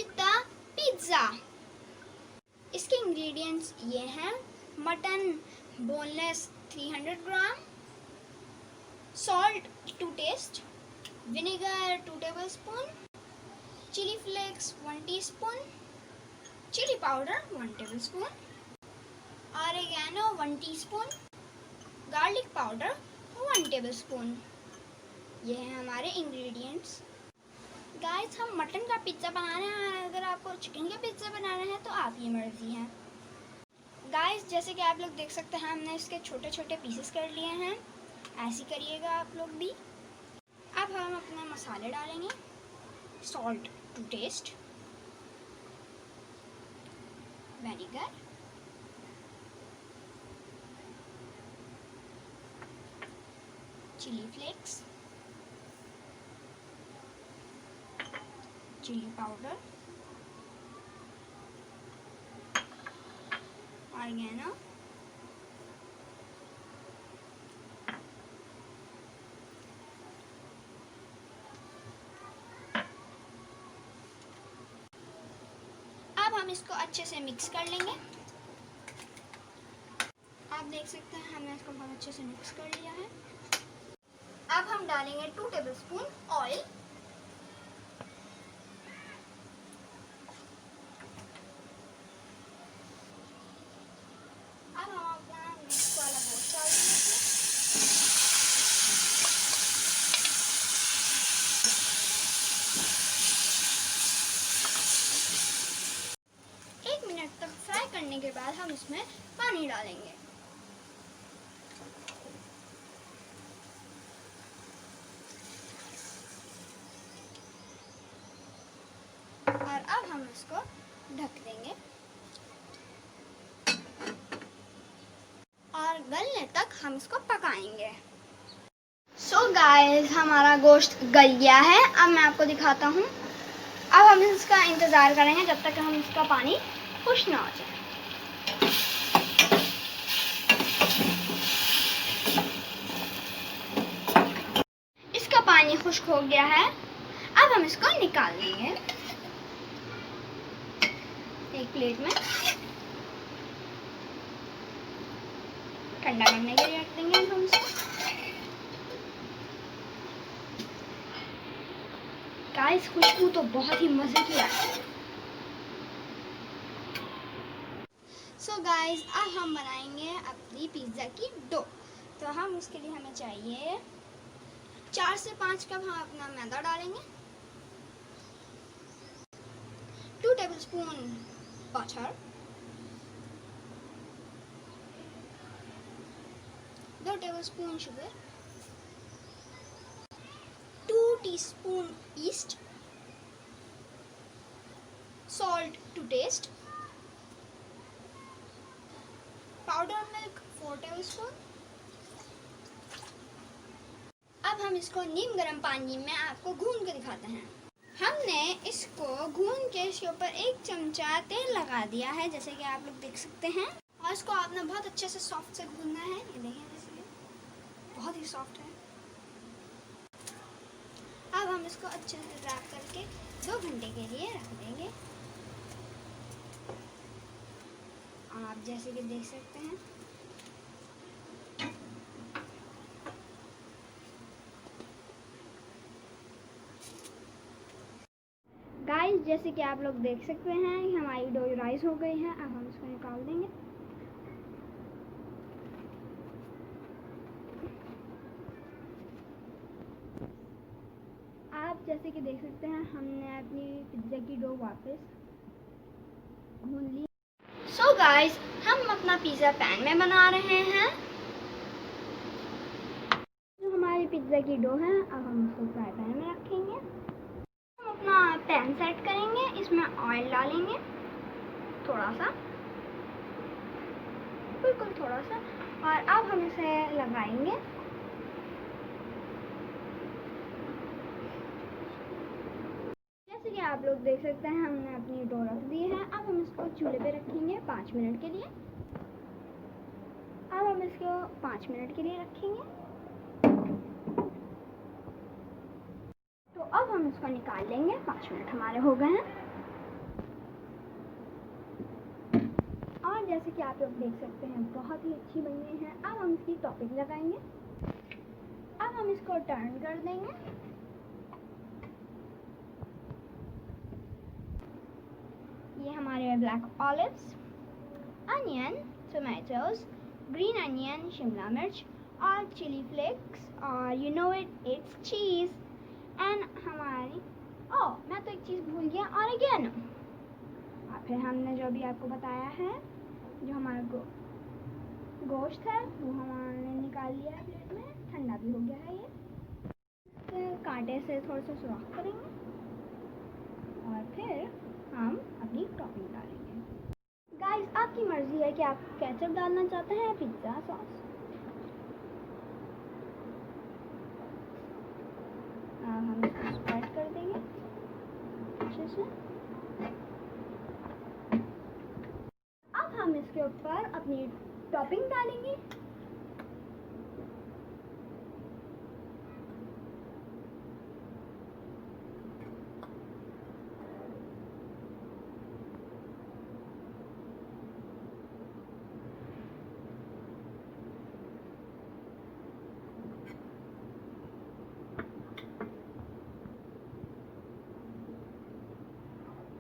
फाजिता pizza. इसके ingredients ये हैं: mutton boneless 300 gram, salt to taste, vinegar 2 tablespoon, chilli flakes 1 teaspoon, chilli powder 1 tablespoon, oregano 1 teaspoon, garlic powder 1 tablespoon. ये हैं हमारे ingredients. Guys, हम mutton का पिज़्ज़ा बना रहे हैं। अगर आपको चिकन का पिज़्ज़ा बनाना है तो आपकी मर्जी है। गाइस, जैसे कि आप लोग देख सकते हैं, हमने इसके छोटे छोटे पीसेस कर लिए हैं। ऐसे करिएगा आप लोग भी। अब हम अपने मसाले डालेंगे। Salt to taste, vinegar, chilli flakes, chilli powder, oregano, अब हम इसको अच्छे से मिक्स कर लेंगे। आप देख सकते हैं हमने इसको बहुत अच्छे से मिक्स कर लिया है। अब हम डालेंगे 2 टेबलस्पून ऑयल। अब हम अपना मिक्स वाला गोश्त डाल देंगे। 1 मिनट तक फ्राई करने के बाद हम इसमें पानी डालेंगे। और अब हम इसको ढक देंगे और गलने तक हम इसको पकाएंगे। सो गाइस, हमारा गोश्त गल गया है। अब मैं आपको दिखाता हूँ। अब हम इसका इंतज़ार करेंगे जब तक हम इसका पानी खुश्क ना हो जाए। इसका पानी खुश्क हो गया है। अब हम इसको निकाल लेंगे एक प्लेट में। ठंडा करने के लिए रख देंगे हम इसको। गाइस, खुशबू तो बहुत ही मज़े की आ रही है। सो गाइस, अब हम बनाएंगे अपनी पिज़्ज़ा की डो। तो हम उसके लिए हमें चाहिए 4 से 5 कप हम अपना मैदा डालेंगे, 2 tablespoon butter, 2 tablespoon sugar, 2 teaspoon yeast, salt to taste, powder milk 4 tablespoon. अब हम इसको नीम गर्म पानी में आपको गूंद के दिखाते हैं। हमने इसको गूंद के इसके ऊपर 1 चमचा तेल लगा दिया है, जैसे कि आप लोग देख सकते हैं। और इसको आपने बहुत अच्छे से सॉफ्ट से गूंदना है। ये देखें, जैसे बहुत ही सॉफ्ट है। अब हम इसको अच्छे से रैप करके 2 घंटे के लिए रख देंगे। आप जैसे कि देख सकते हैं। गाइस, जैसे कि आप लोग देख सकते हैं, हमारी डो राइस हो गई है। अब हम इसको निकाल देंगे। आप जैसे कि देख सकते हैं, हमने अपनी पिज़्ज़ा की डो वापस गूंद ली। सो गाइस, हम अपना पिज़्ज़ा पैन में बना रहे हैं। जो हमारी पिज़्ज़ा की डो है, अब हम इसको फ्राई पैन में रखेंगे। हम अपना पैन सेट करेंगे, इसमें ऑयल डालेंगे थोड़ा सा, बिल्कुल थोड़ा सा। और अब हम इसे लगाएंगे। जैसे कि आप लोग देख सकते हैं, हमने अपनी डो रख दी है। अब हम इसको चूल्हे पे रखेंगे 5 मिनट के लिए। अब हम इसको 5 मिनट के लिए रखेंगे। तो अब हम इसको निकाल लेंगे। 5 मिनट हमारे हो गए हैं। जैसे कि आप लोग देख सकते हैं बहुत ही अच्छी बनी है। अब हम इसकी टॉपिंग लगाएंगे। अब हम इसको टर्न कर देंगे। ये हमारे black olives, onion, tomatoes, green onion, Shimla मिर्च और चिली फ्लेक्स और you know it's cheese and हमारी मैं तो एक चीज़ भूल गया, ऑरिगेनो। और फिर हमने जो भी आपको बताया है, जो हमारा गोश्त है वो हमने निकाल लिया है प्लेट में, ठंडा भी हो गया है। ये कांटे से थोड़ा सा सुराख करेंगे और फिर हम अपनी टॉपिंग डालेंगे। गाइस, आपकी मर्जी है कि आप केचप डालना चाहते हैं या पिज्ज़ा सॉस। हम इसको स्प्रेड कर देंगे अच्छे से। अब हम इसके ऊपर अपनी टॉपिंग डालेंगे।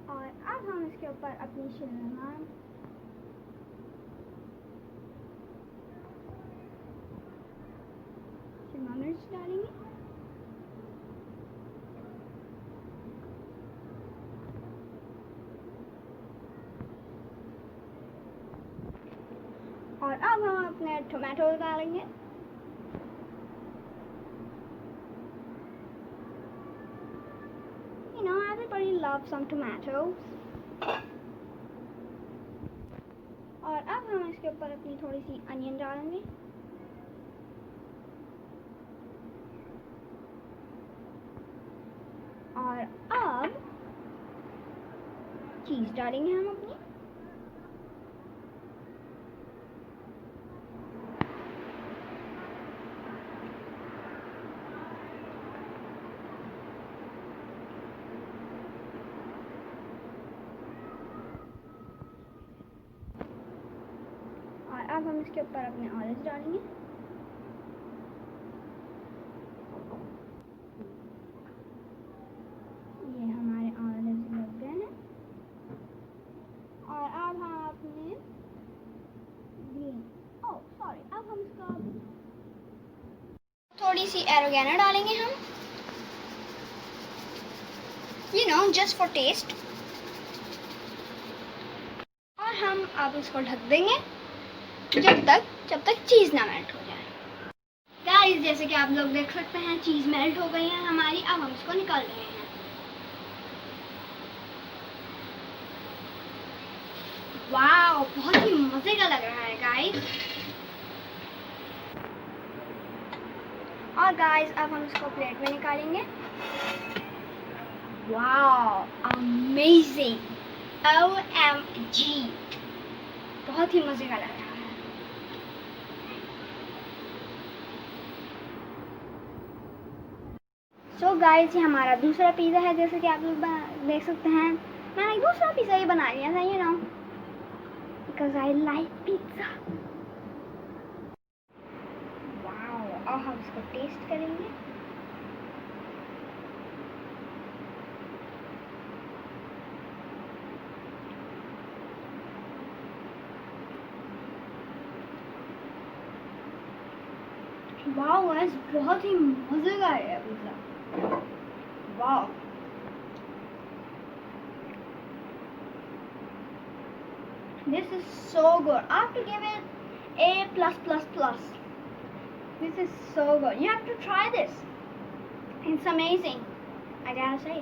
और अब हम इसके ऊपर अपनी शिमला मिर्च डालेंगे। और अब हम अपने टोमेटो डालेंगे। You know, everybody loves some tomatoes. और अब हम इसके ऊपर अपनी थोड़ी सी अनियन डालेंगे। और अब चीज़ डालेंगे हम अपनी। और अब हम इसके ऊपर अपने ऑलिव्स डालेंगे। ये हमारे ऑलिव्स लग गए हैं। और अब हम अपने अब हम इसका थोड़ी सी ऑरिगेनो डालेंगे हम, you know, just for taste। और हम अब इसको ढक देंगे जब तक चीज़ ना मेल्ट हो जाए। गाइस, जैसे कि आप लोग देख सकते हैं चीज़ मेल्ट हो गई है हमारी। अब हम इसको निकाल रहे हैं। वाओ, बहुत ही मजे का लग रहा है गाइस। और गाइस, अब हम इसको प्लेट में निकालेंगे। वाओ, अमेजिंग, OMG, बहुत ही मजे का लग रहा है। सो गाइस, ये हमारा दूसरा पिज़्ज़ा है। जैसे कि आप लोग देख सकते हैं, मैंने दूसरा पिज़्ज़ा ये बना लिया था, you know, because I like pizza. Wow, और हम इसको टेस्ट करेंगे। वाओ गाइस, बहुत ही मजे का है pizza. Wow, this is so good. I have to give it A+++. This is so good. You have to try this. It's amazing, I gotta say.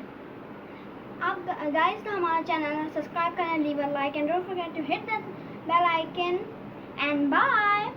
अब guys, तो हमारा चैनल सब्सक्राइब करें, leave a like and don't forget to hit that bell icon and bye.